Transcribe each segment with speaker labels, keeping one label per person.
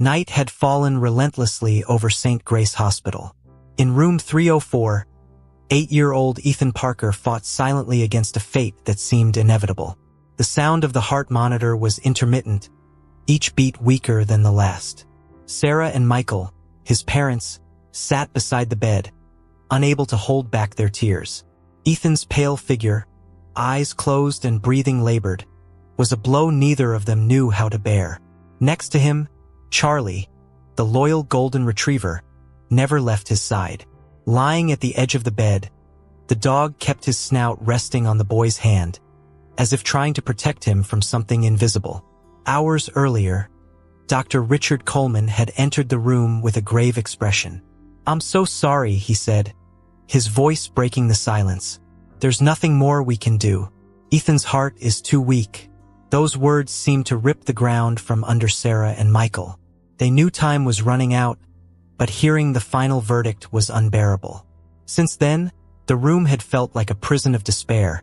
Speaker 1: Night had fallen relentlessly over St. Grace Hospital. In room 304, 8-year-old Ethan Parker fought silently against a fate that seemed inevitable. The sound of the heart monitor was intermittent, each beat weaker than the last. Sarah and Michael, his parents, sat beside the bed, unable to hold back their tears. Ethan's pale figure, eyes closed and breathing labored, was a blow neither of them knew how to bear. Next to him, Charlie, the loyal golden retriever, never left his side. Lying at the edge of the bed, the dog kept his snout resting on the boy's hand, as if trying to protect him from something invisible. Hours earlier, Dr. Richard Coleman had entered the room with a grave expression. "I'm so sorry," he said, his voice breaking the silence. "There's nothing more we can do. Ethan's heart is too weak." Those words seemed to rip the ground from under Sarah and Michael. They knew time was running out, but hearing the final verdict was unbearable. Since then, the room had felt like a prison of despair,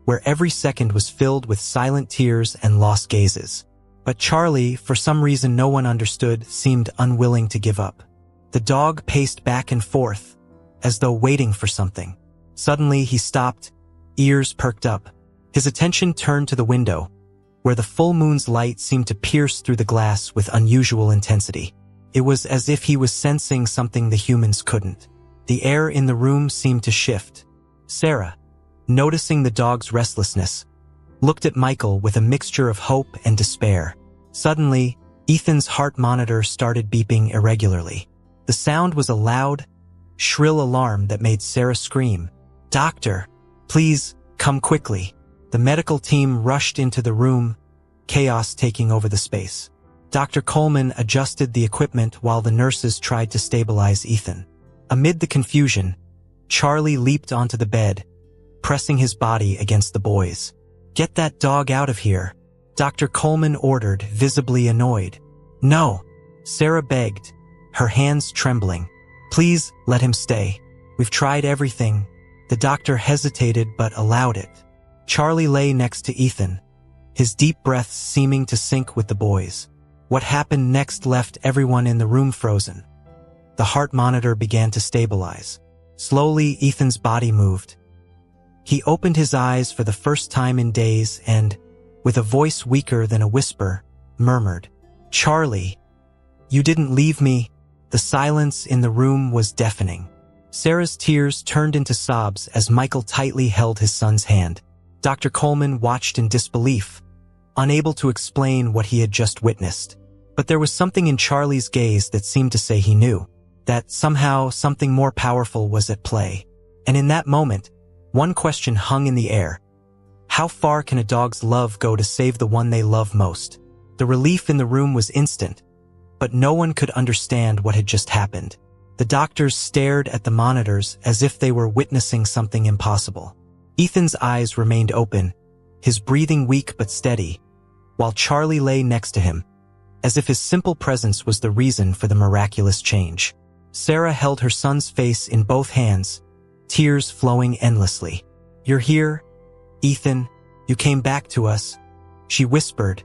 Speaker 1: where every second was filled with silent tears and lost gazes. But Charlie, for some reason no one understood, seemed unwilling to give up. The dog paced back and forth, as though waiting for something. Suddenly he stopped, ears perked up. His attention turned to the window, where the full moon's light seemed to pierce through the glass with unusual intensity. It was as if he was sensing something the humans couldn't. The air in the room seemed to shift. Sarah, noticing the dog's restlessness, looked at Michael with a mixture of hope and despair. Suddenly, Ethan's heart monitor started beeping irregularly. The sound was a loud, shrill alarm that made Sarah scream, "Doctor, please, come quickly." The medical team rushed into the room, chaos taking over the space. Dr. Coleman adjusted the equipment while the nurses tried to stabilize Ethan. Amid the confusion, Charlie leaped onto the bed, pressing his body against the boys. "Get that dog out of here," Dr. Coleman ordered, visibly annoyed. "No," Sarah begged, her hands trembling. "Please, let him stay. We've tried everything." The doctor hesitated but allowed it. Charlie lay next to Ethan, his deep breaths seeming to sync with the boys. What happened next left everyone in the room frozen. The heart monitor began to stabilize. Slowly, Ethan's body moved. He opened his eyes for the first time in days and, with a voice weaker than a whisper, murmured, "Charlie, you didn't leave me." The silence in the room was deafening. Sarah's tears turned into sobs as Michael tightly held his son's hand. Dr. Coleman watched in disbelief, unable to explain what he had just witnessed. But there was something in Charlie's gaze that seemed to say he knew, that somehow something more powerful was at play. And in that moment, one question hung in the air. How far can a dog's love go to save the one they love most? The relief in the room was instant, but no one could understand what had just happened. The doctors stared at the monitors as if they were witnessing something impossible. Ethan's eyes remained open, his breathing weak but steady, while Charlie lay next to him, as if his simple presence was the reason for the miraculous change. Sarah held her son's face in both hands, tears flowing endlessly. "You're here, Ethan. You came back to us," she whispered,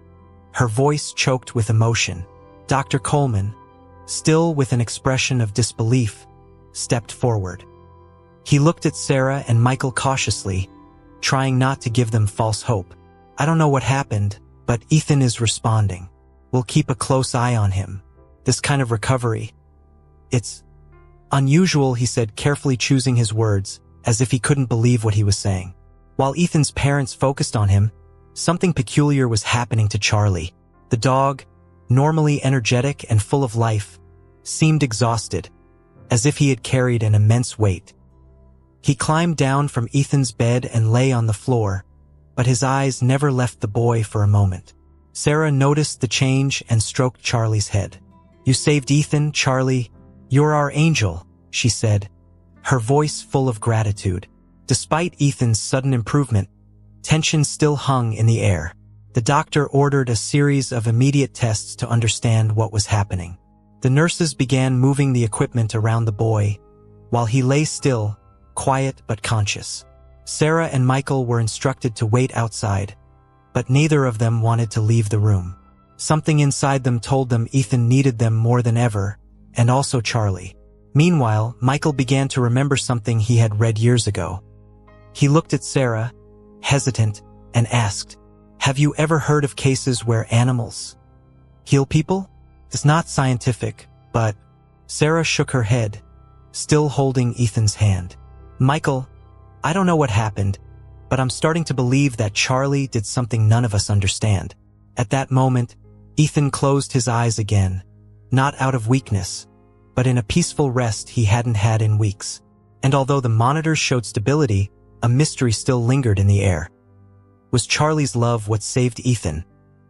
Speaker 1: her voice choked with emotion. Dr. Coleman, still with an expression of disbelief, stepped forward. He looked at Sarah and Michael cautiously, trying not to give them false hope. "I don't know what happened, but Ethan is responding. We'll keep a close eye on him. This kind of recovery, it's unusual," he said, carefully choosing his words, as if he couldn't believe what he was saying. While Ethan's parents focused on him, something peculiar was happening to Charlie. The dog, normally energetic and full of life, seemed exhausted, as if he had carried an immense weight. He climbed down from Ethan's bed and lay on the floor, but his eyes never left the boy for a moment. Sarah noticed the change and stroked Charlie's head. "You saved Ethan, Charlie. You're our angel," she said, her voice full of gratitude. Despite Ethan's sudden improvement, tension still hung in the air. The doctor ordered a series of immediate tests to understand what was happening. The nurses began moving the equipment around the boy, while he lay still, quiet but conscious. Sarah and Michael were instructed to wait outside, but neither of them wanted to leave the room. Something inside them told them Ethan needed them more than ever, and also Charlie. Meanwhile, Michael began to remember something he had read years ago. He looked at Sarah, hesitant, and asked, "Have you ever heard of cases where animals heal people?" It's not scientific, but Sarah shook her head, still holding Ethan's hand. "Michael, I don't know what happened, but I'm starting to believe that Charlie did something none of us understand." At that moment, Ethan closed his eyes again, not out of weakness, but in a peaceful rest he hadn't had in weeks. And although the monitors showed stability, a mystery still lingered in the air. Was Charlie's love what saved Ethan?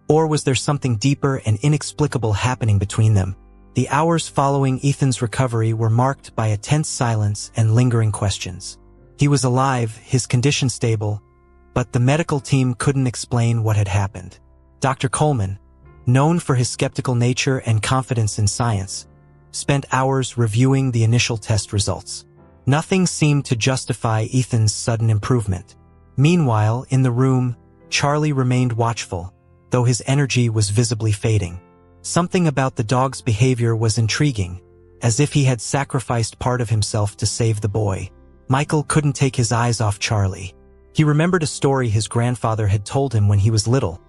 Speaker 1: Or was there something deeper and inexplicable happening between them? The hours following Ethan's recovery were marked by a tense silence and lingering questions. He was alive, his condition stable, but the medical team couldn't explain what had happened. Dr. Coleman, known for his skeptical nature and confidence in science, spent hours reviewing the initial test results. Nothing seemed to justify Ethan's sudden improvement. Meanwhile, in the room, Charlie remained watchful, though his energy was visibly fading. Something about the dog's behavior was intriguing, as if he had sacrificed part of himself to save the boy. Michael couldn't take his eyes off Charlie. He remembered a story his grandfather had told him when he was little,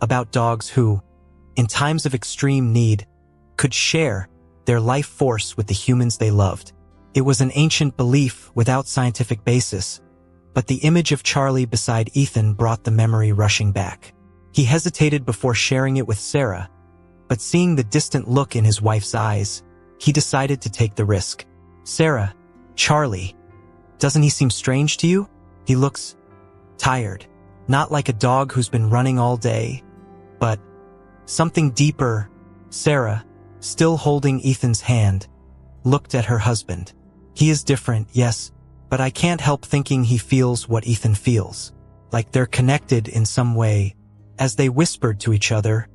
Speaker 1: about dogs who, in times of extreme need, could share their life force with the humans they loved. It was an ancient belief without scientific basis, but the image of Charlie beside Ethan brought the memory rushing back. He hesitated before sharing it with Sarah, but seeing the distant look in his wife's eyes, he decided to take the risk. "Sarah, Charlie, doesn't he seem strange to you? He looks tired, not like a dog who's been running all day, but something deeper." Sarah, still holding Ethan's hand, looked at her husband. "He is different, yes, but I can't help thinking he feels what Ethan feels, like they're connected in some way." As they whispered to each other,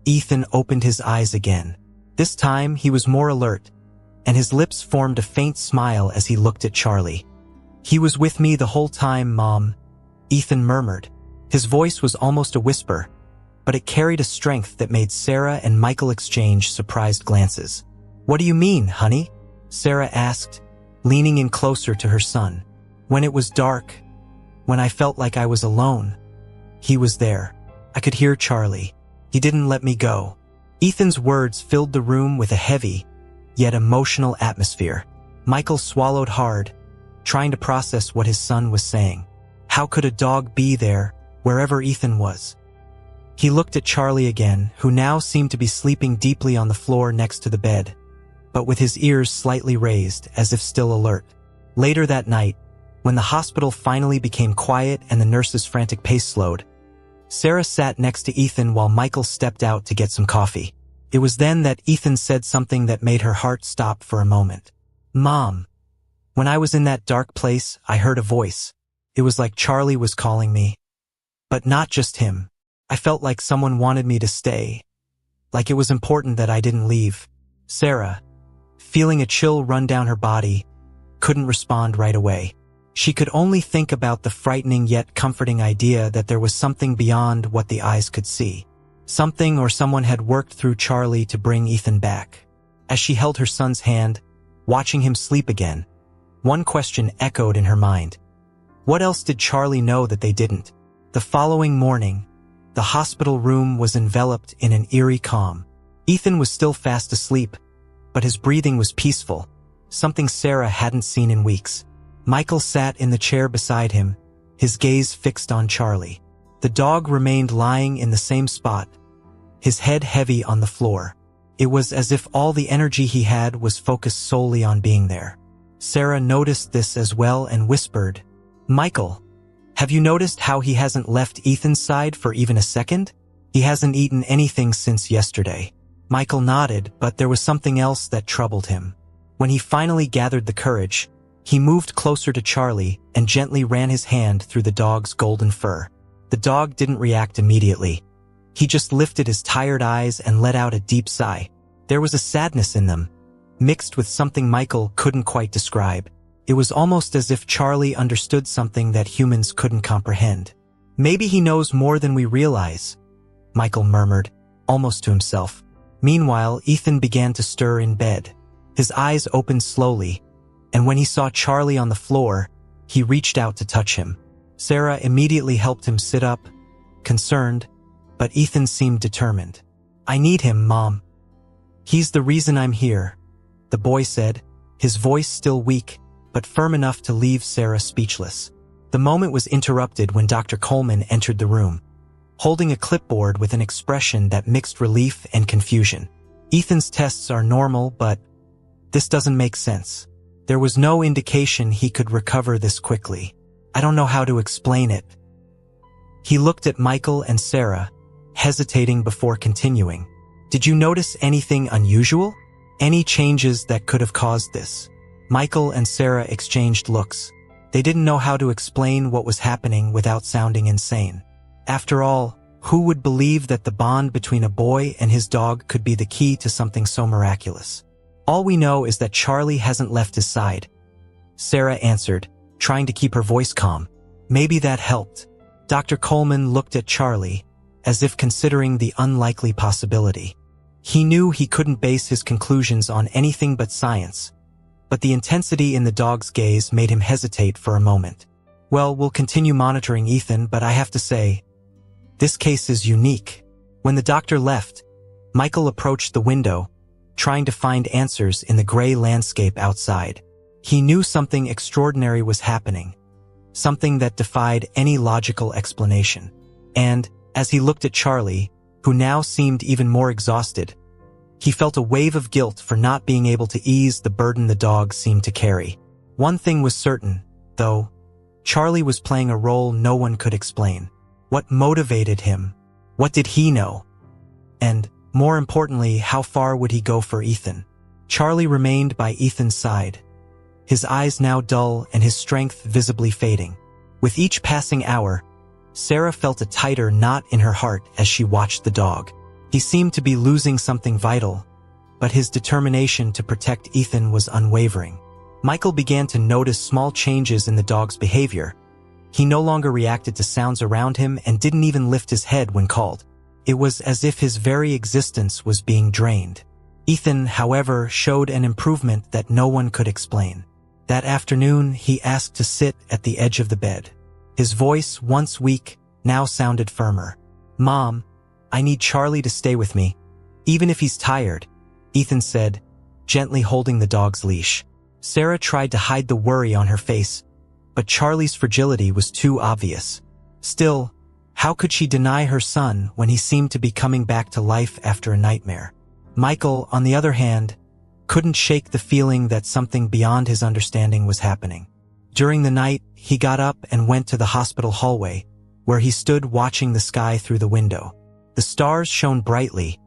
Speaker 1: Ethan opened his eyes again. This time he was more alert, and his lips formed a faint smile as he looked at Charlie. "He was with me the whole time, Mom," Ethan murmured. His voice was almost a whisper, but it carried a strength that made Sarah and Michael exchange surprised glances. "What do you mean, honey?" Sarah asked, leaning in closer to her son. "When it was dark, when I felt like I was alone, he was there. I could hear Charlie. He didn't let me go." Ethan's words filled the room with a heavy, yet emotional atmosphere. Michael swallowed hard, trying to process what his son was saying. How could a dog be there, wherever Ethan was? He looked at Charlie again, who now seemed to be sleeping deeply on the floor next to the bed, but with his ears slightly raised, as if still alert. Later that night, when the hospital finally became quiet and the nurse's frantic pace slowed, Sarah sat next to Ethan while Michael stepped out to get some coffee. It was then that Ethan said something that made her heart stop for a moment. "Mom, when I was in that dark place, I heard a voice. It was like Charlie was calling me. But not just him. I felt like someone wanted me to stay. Like it was important that I didn't leave." Sarah, feeling a chill run down her body, couldn't respond right away. She could only think about the frightening yet comforting idea that there was something beyond what the eyes could see. Something or someone had worked through Charlie to bring Ethan back. As she held her son's hand, watching him sleep again, one question echoed in her mind. What else did Charlie know that they didn't? The following morning, the hospital room was enveloped in an eerie calm. Ethan was still fast asleep, but his breathing was peaceful, something Sarah hadn't seen in weeks. Michael sat in the chair beside him, his gaze fixed on Charlie. The dog remained lying in the same spot, his head heavy on the floor. It was as if all the energy he had was focused solely on being there. Sarah noticed this as well and whispered, "Michael, have you noticed how he hasn't left Ethan's side for even a second? He hasn't eaten anything since yesterday." Michael nodded, but there was something else that troubled him. When he finally gathered the courage, he moved closer to Charlie and gently ran his hand through the dog's golden fur. The dog didn't react immediately. He just lifted his tired eyes and let out a deep sigh. There was a sadness in them, mixed with something Michael couldn't quite describe. It was almost as if Charlie understood something that humans couldn't comprehend. "Maybe he knows more than we realize," Michael murmured, almost to himself. Meanwhile, Ethan began to stir in bed. His eyes opened slowly, and when he saw Charlie on the floor, he reached out to touch him. Sarah immediately helped him sit up, concerned, but Ethan seemed determined. "I need him, Mom. He's the reason I'm here," the boy said, his voice still weak, but firm enough to leave Sarah speechless. The moment was interrupted when Dr. Coleman entered the room, holding a clipboard with an expression that mixed relief and confusion. "Ethan's tests are normal, but this doesn't make sense. There was no indication he could recover this quickly. I don't know how to explain it." He looked at Michael and Sarah, hesitating before continuing. "Did you notice anything unusual? Any changes that could have caused this?" Michael and Sarah exchanged looks. They didn't know how to explain what was happening without sounding insane. After all, who would believe that the bond between a boy and his dog could be the key to something so miraculous? "All we know is that Charlie hasn't left his side," Sarah answered, trying to keep her voice calm. Maybe that helped. Dr. Coleman looked at Charlie, as if considering the unlikely possibility. He knew he couldn't base his conclusions on anything but science, but the intensity in the dog's gaze made him hesitate for a moment. "Well, we'll continue monitoring Ethan, but I have to say, this case is unique." When the doctor left, Michael approached the window, trying to find answers in the gray landscape outside. He knew something extraordinary was happening, something that defied any logical explanation. And, as he looked at Charlie, who now seemed even more exhausted, he felt a wave of guilt for not being able to ease the burden the dog seemed to carry. One thing was certain, though: Charlie was playing a role no one could explain. What motivated him? What did he know? And, more importantly, how far would he go for Ethan? Charlie remained by Ethan's side, his eyes now dull and his strength visibly fading. With each passing hour, Sarah felt a tighter knot in her heart as she watched the dog. He seemed to be losing something vital, but his determination to protect Ethan was unwavering. Michael began to notice small changes in the dog's behavior. He no longer reacted to sounds around him and didn't even lift his head when called. It was as if his very existence was being drained. Ethan, however, showed an improvement that no one could explain. That afternoon, he asked to sit at the edge of the bed. His voice, once weak, now sounded firmer. "Mom, I need Charlie to stay with me, even if he's tired," Ethan said, gently holding the dog's leash. Sarah tried to hide the worry on her face, but Charlie's fragility was too obvious. Still, how could she deny her son when he seemed to be coming back to life after a nightmare? Michael, on the other hand, couldn't shake the feeling that something beyond his understanding was happening. During the night, he got up and went to the hospital hallway, where he stood watching the sky through the window. The stars shone brightly,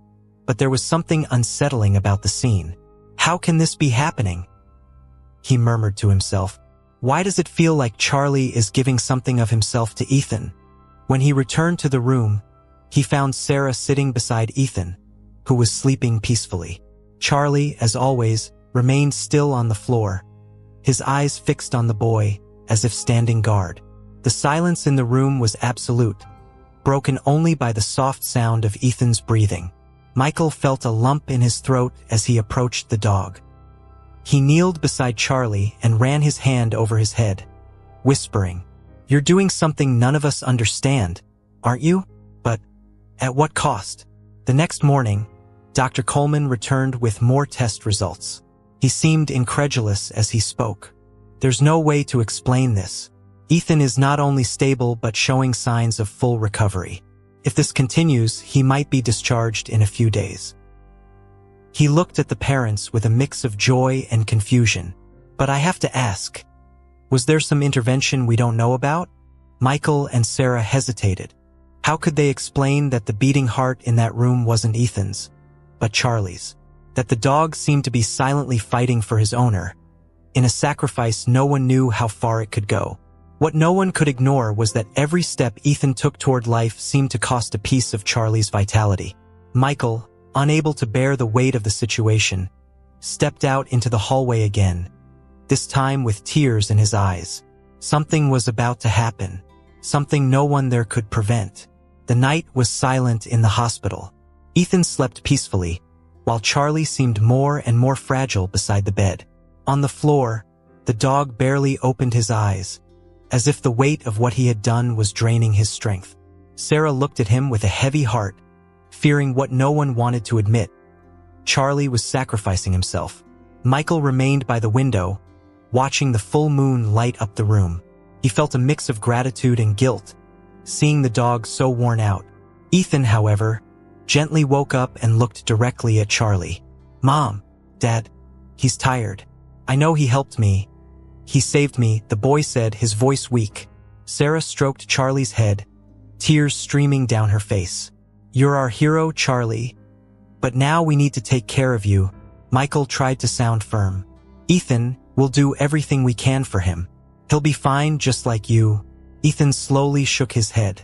Speaker 1: but there was something unsettling about the scene. "How can this be happening?" he murmured to himself. "Why does it feel like Charlie is giving something of himself to Ethan?" When he returned to the room, he found Sarah sitting beside Ethan, who was sleeping peacefully. Charlie, as always, remained still on the floor, his eyes fixed on the boy, as if standing guard. The silence in the room was absolute, broken only by the soft sound of Ethan's breathing. Michael felt a lump in his throat as he approached the dog. He kneeled beside Charlie and ran his hand over his head, whispering, "You're doing something none of us understand, aren't you? But at what cost?" The next morning, Dr. Coleman returned with more test results. He seemed incredulous as he spoke. "There's no way to explain this. Ethan is not only stable but showing signs of full recovery. If this continues, he might be discharged in a few days." He looked at the parents with a mix of joy and confusion. "But I have to ask, was there some intervention we don't know about?" Michael and Sarah hesitated. How could they explain that the beating heart in that room wasn't Ethan's, but Charlie's? That the dog seemed to be silently fighting for his owner, in a sacrifice no one knew how far it could go. What no one could ignore was that every step Ethan took toward life seemed to cost a piece of Charlie's vitality. Michael, unable to bear the weight of the situation, stepped out into the hallway again, this time with tears in his eyes. Something was about to happen, something no one there could prevent. The night was silent in the hospital. Ethan slept peacefully, while Charlie seemed more and more fragile beside the bed. On the floor, the dog barely opened his eyes, as if the weight of what he had done was draining his strength. Sarah looked at him with a heavy heart, fearing what no one wanted to admit. Charlie was sacrificing himself. Michael remained by the window, watching the full moon light up the room. He felt a mix of gratitude and guilt, seeing the dog so worn out. Ethan, however, gently woke up and looked directly at Charlie. "Mom, Dad, he's tired. I know he helped me. He saved me," the boy said, his voice weak. Sarah stroked Charlie's head, tears streaming down her face. "You're our hero, Charlie. But now we need to take care of you." Michael tried to sound firm. "Ethan, we'll do everything we can for him. He'll be fine just like you." Ethan slowly shook his head.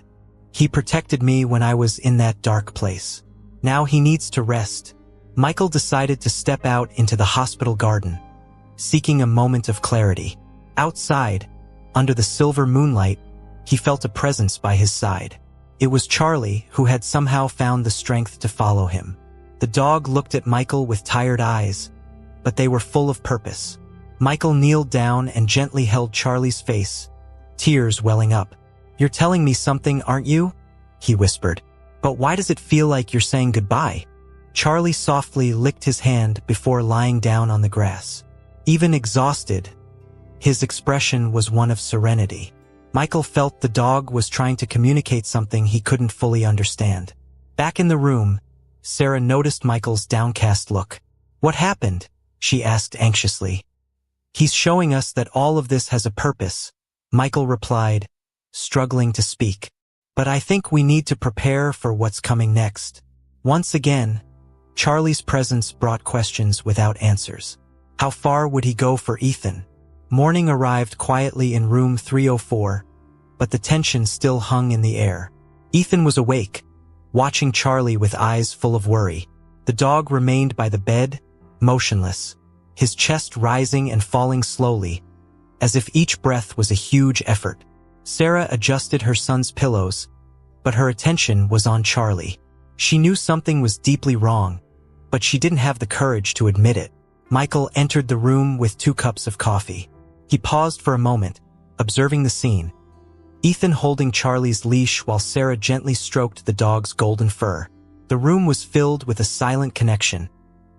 Speaker 1: "He protected me when I was in that dark place. Now he needs to rest." Michael decided to step out into the hospital garden, seeking a moment of clarity. Outside, under the silver moonlight, he felt a presence by his side. It was Charlie, who had somehow found the strength to follow him. The dog looked at Michael with tired eyes, but they were full of purpose. Michael kneeled down and gently held Charlie's face, tears welling up. "You're telling me something, aren't you?" he whispered. "But why does it feel like you're saying goodbye?" Charlie softly licked his hand before lying down on the grass. Even exhausted, his expression was one of serenity. Michael felt the dog was trying to communicate something he couldn't fully understand. Back in the room, Sarah noticed Michael's downcast look. "What happened?" she asked anxiously. "He's showing us that all of this has a purpose," Michael replied, struggling to speak. "But I think we need to prepare for what's coming next." Once again, Charlie's presence brought questions without answers. How far would he go for Ethan? Morning arrived quietly in room 304, but the tension still hung in the air. Ethan was awake, watching Charlie with eyes full of worry. The dog remained by the bed, motionless, his chest rising and falling slowly, as if each breath was a huge effort. Sarah adjusted her son's pillows, but her attention was on Charlie. She knew something was deeply wrong, but she didn't have the courage to admit it. Michael entered the room with 2 cups of coffee. He paused for a moment, observing the scene. Ethan holding Charlie's leash while Sarah gently stroked the dog's golden fur. The room was filled with a silent connection,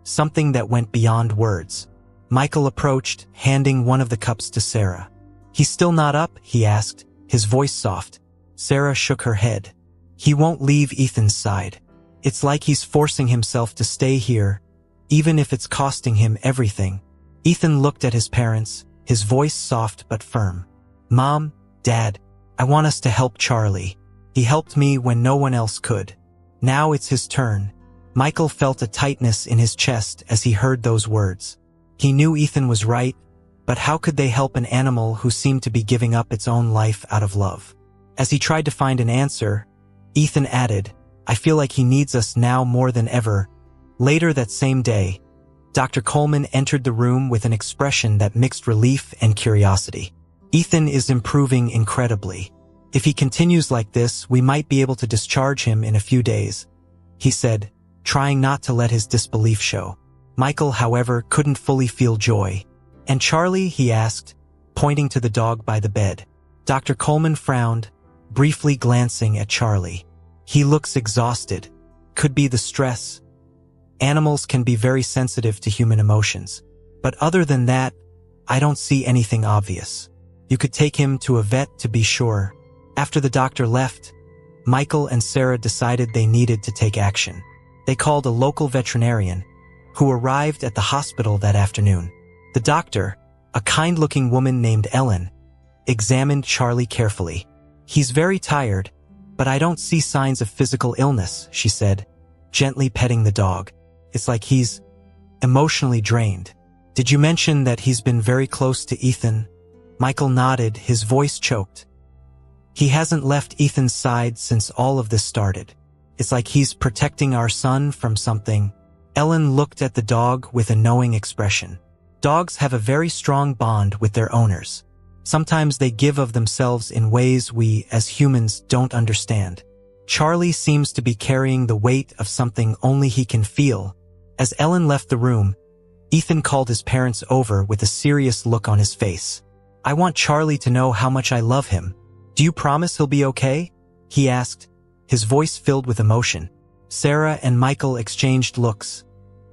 Speaker 1: something that went beyond words. Michael approached, handing one of the cups to Sarah. "He's still not up?" he asked, his voice soft. Sarah shook her head. "He won't leave Ethan's side. It's like he's forcing himself to stay here, even if it's costing him everything." Ethan looked at his parents, his voice soft but firm. "Mom, Dad, I want us to help Charlie. He helped me when no one else could. Now it's his turn." Michael felt a tightness in his chest as he heard those words. He knew Ethan was right, but how could they help an animal who seemed to be giving up its own life out of love? As he tried to find an answer, Ethan added, "I feel like he needs us now more than ever." Later that same day, Dr. Coleman entered the room with an expression that mixed relief and curiosity. "Ethan is improving incredibly. If he continues like this, we might be able to discharge him in a few days," he said, trying not to let his disbelief show. Michael, however, couldn't fully feel joy. "And Charlie?" he asked, pointing to the dog by the bed. Dr. Coleman frowned, briefly glancing at Charlie. "He looks exhausted. Could be the stress. Animals can be very sensitive to human emotions. But other than that, I don't see anything obvious. You could take him to a vet to be sure." After the doctor left, Michael and Sarah decided they needed to take action. They called a local veterinarian, who arrived at the hospital that afternoon. The doctor, a kind-looking woman named Ellen, examined Charlie carefully. "He's very tired, but I don't see signs of physical illness," she said, gently petting the dog. "It's like he's emotionally drained." "Did you mention that he's been very close to Ethan?" Michael nodded, his voice choked. "He hasn't left Ethan's side since all of this started. It's like he's protecting our son from something." Ellen looked at the dog with a knowing expression. Dogs have a very strong bond with their owners. Sometimes they give of themselves in ways we, as humans, don't understand. Charlie seems to be carrying the weight of something only he can feel. As Ellen left the room, Ethan called his parents over with a serious look on his face. "I want Charlie to know how much I love him. Do you promise he'll be okay?" he asked, his voice filled with emotion. Sarah and Michael exchanged looks,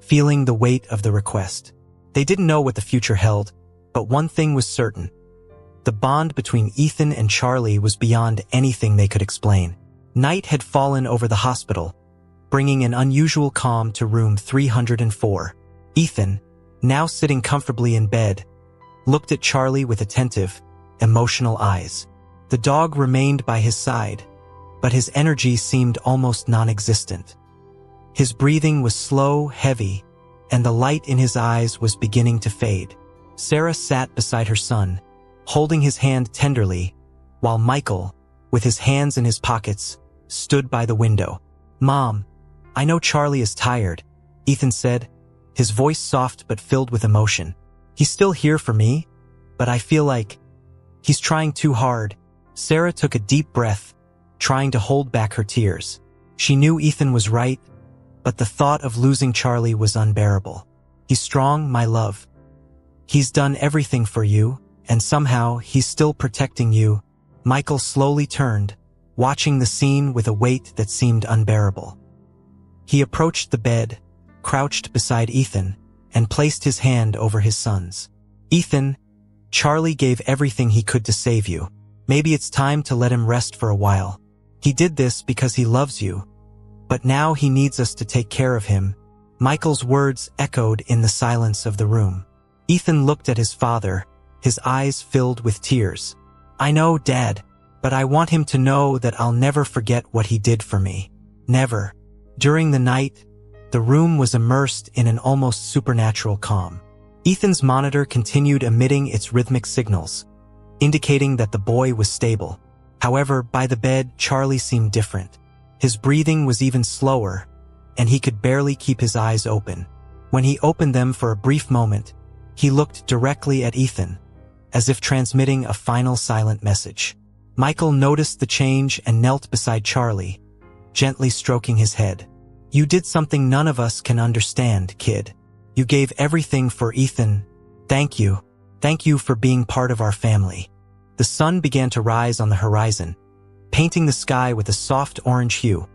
Speaker 1: feeling the weight of the request. They didn't know what the future held, but one thing was certain. The bond between Ethan and Charlie was beyond anything they could explain. Night had fallen over the hospital, bringing an unusual calm to room 304. Ethan, now sitting comfortably in bed, looked at Charlie with attentive, emotional eyes. The dog remained by his side, but his energy seemed almost non-existent. His breathing was slow, heavy, and the light in his eyes was beginning to fade. Sarah sat beside her son, holding his hand tenderly, while Michael, with his hands in his pockets, stood by the window. "Mom, I know Charlie is tired," Ethan said, his voice soft but filled with emotion. "He's still here for me, but I feel like he's trying too hard." Sarah took a deep breath, trying to hold back her tears. She knew Ethan was right, but the thought of losing Charlie was unbearable. "He's strong, my love. He's done everything for you, and somehow he's still protecting you." Michael slowly turned, watching the scene with a weight that seemed unbearable. He approached the bed, crouched beside Ethan, and placed his hand over his son's. "Ethan, Charlie gave everything he could to save you. Maybe it's time to let him rest for a while. He did this because he loves you, but now he needs us to take care of him." Michael's words echoed in the silence of the room. Ethan looked at his father, his eyes filled with tears. "I know, Dad, but I want him to know that I'll never forget what he did for me. Never." During the night, the room was immersed in an almost supernatural calm. Ethan's monitor continued emitting its rhythmic signals, indicating that the boy was stable. However, by the bed, Charlie seemed different. His breathing was even slower, and he could barely keep his eyes open. When he opened them for a brief moment, he looked directly at Ethan, as if transmitting a final silent message. Michael noticed the change and knelt beside Charlie, gently stroking his head. "You did something none of us can understand, kid. You gave everything for Ethan. Thank you. Thank you for being part of our family." The sun began to rise on the horizon, painting the sky with a soft orange hue.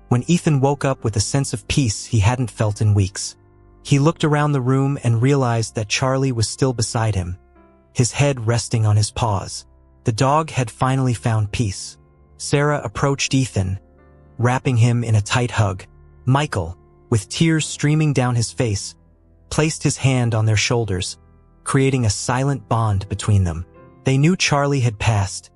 Speaker 1: When Ethan woke up with a sense of peace he hadn't felt in weeks, he looked around the room and realized that Charlie was still beside him, his head resting on his paws. The dog had finally found peace. Sarah approached Ethan, wrapping him in a tight hug. Michael, with tears streaming down his face, placed his hand on their shoulders, creating a silent bond between them. They knew Charlie had passed,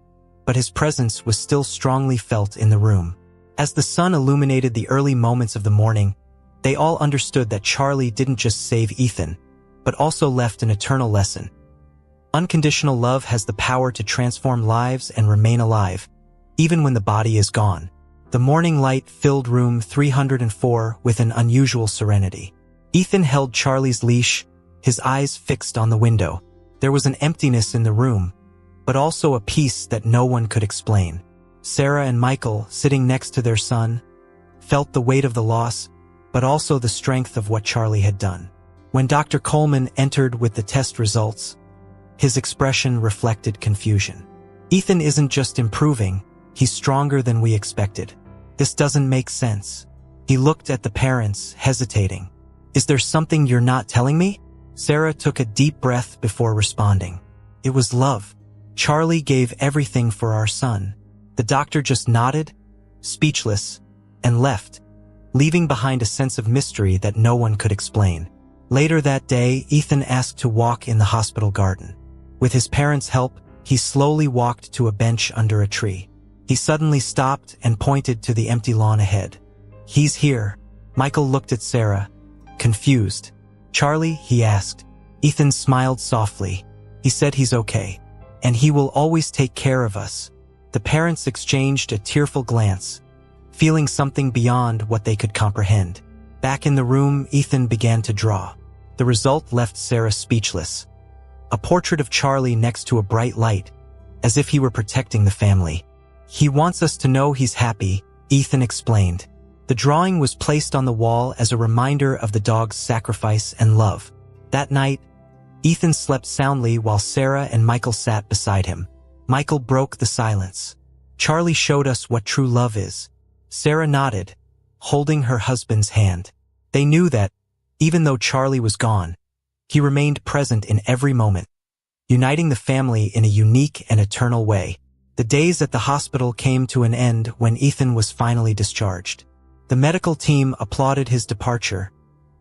Speaker 1: but his presence was still strongly felt in the room. As the sun illuminated the early moments of the morning, they all understood that Charlie didn't just save Ethan, but also left an eternal lesson. Unconditional love has the power to transform lives and remain alive, even when the body is gone. The morning light filled room 304 with an unusual serenity. Ethan held Charlie's leash, his eyes fixed on the window. There was an emptiness in the room, but also a peace that no one could explain. Sarah and Michael, sitting next to their son, felt the weight of the loss, but also the strength of what Charlie had done. When Dr. Coleman entered with the test results, his expression reflected confusion. "Ethan isn't just improving, he's stronger than we expected. This doesn't make sense." He looked at the parents, hesitating. "Is there something you're not telling me?" Sarah took a deep breath before responding. "It was love. Charlie gave everything for our son." The doctor just nodded, speechless, and left, leaving behind a sense of mystery that no one could explain. Later that day, Ethan asked to walk in the hospital garden. With his parents' help, he slowly walked to a bench under a tree. He suddenly stopped and pointed to the empty lawn ahead. "He's here." Michael looked at Sarah, confused. "Charlie?" he asked. Ethan smiled softly. "He said he's okay, and he will always take care of us." The parents exchanged a tearful glance, feeling something beyond what they could comprehend. Back in the room, Ethan began to draw. The result left Sarah speechless. A portrait of Charlie next to a bright light, as if he were protecting the family. "He wants us to know he's happy, Ethan explained. The drawing was placed on the wall as a reminder of the dog's sacrifice and love. That night, Ethan slept soundly while Sarah and Michael sat beside him. Michael broke the silence. "Charlie showed us what true love is." Sarah nodded, holding her husband's hand. They knew that, even though Charlie was gone, he remained present in every moment, uniting the family in a unique and eternal way. The days at the hospital came to an end when Ethan was finally discharged. The medical team applauded his departure,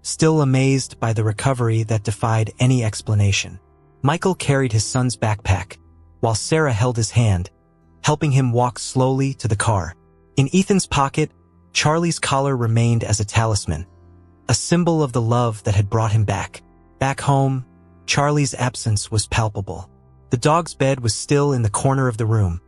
Speaker 1: still amazed by the recovery that defied any explanation. Michael carried his son's backpack, while Sarah held his hand, helping him walk slowly to the car. In Ethan's pocket, Charlie's collar remained as a talisman, a symbol of the love that had brought him back. Back home, Charlie's absence was palpable. The dog's bed was still in the corner of the room,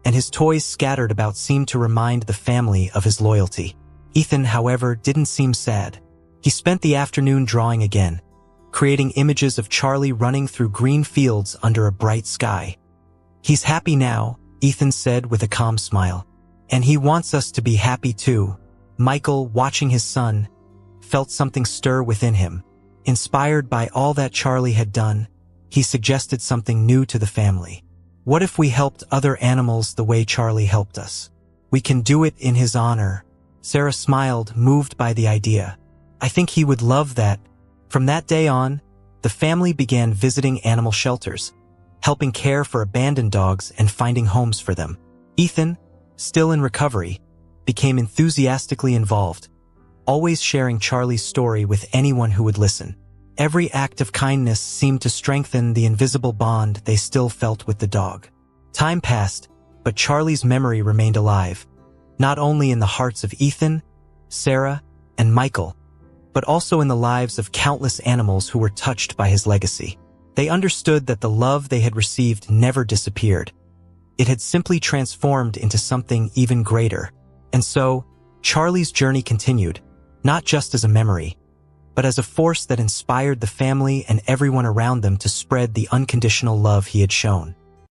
Speaker 1: and his toys scattered about seemed to remind the family of his loyalty. Ethan, however, didn't seem sad. He spent the afternoon drawing again, creating images of Charlie running through green fields under a bright sky. "He's happy now," Ethan said with a calm smile. "And he wants us to be happy too." Michael, watching his son, felt something stir within him. Inspired by all that Charlie had done, he suggested something new to the family. "What if we helped other animals the way Charlie helped us? We can do it in his honor." Sarah smiled, moved by the idea. "I think he would love that." From that day on, the family began visiting animal shelters, helping care for abandoned dogs and finding homes for them. Ethan, still in recovery, became enthusiastically involved, always sharing Charlie's story with anyone who would listen. Every act of kindness seemed to strengthen the invisible bond they still felt with the dog. Time passed, but Charlie's memory remained alive, not only in the hearts of Ethan, Sarah, and Michael, but also in the lives of countless animals who were touched by his legacy. They understood that the love they had received never disappeared. It had simply transformed into something even greater. And so, Charlie's journey continued, not just as a memory, but as a force that inspired the family and everyone around them to spread the unconditional love he had shown.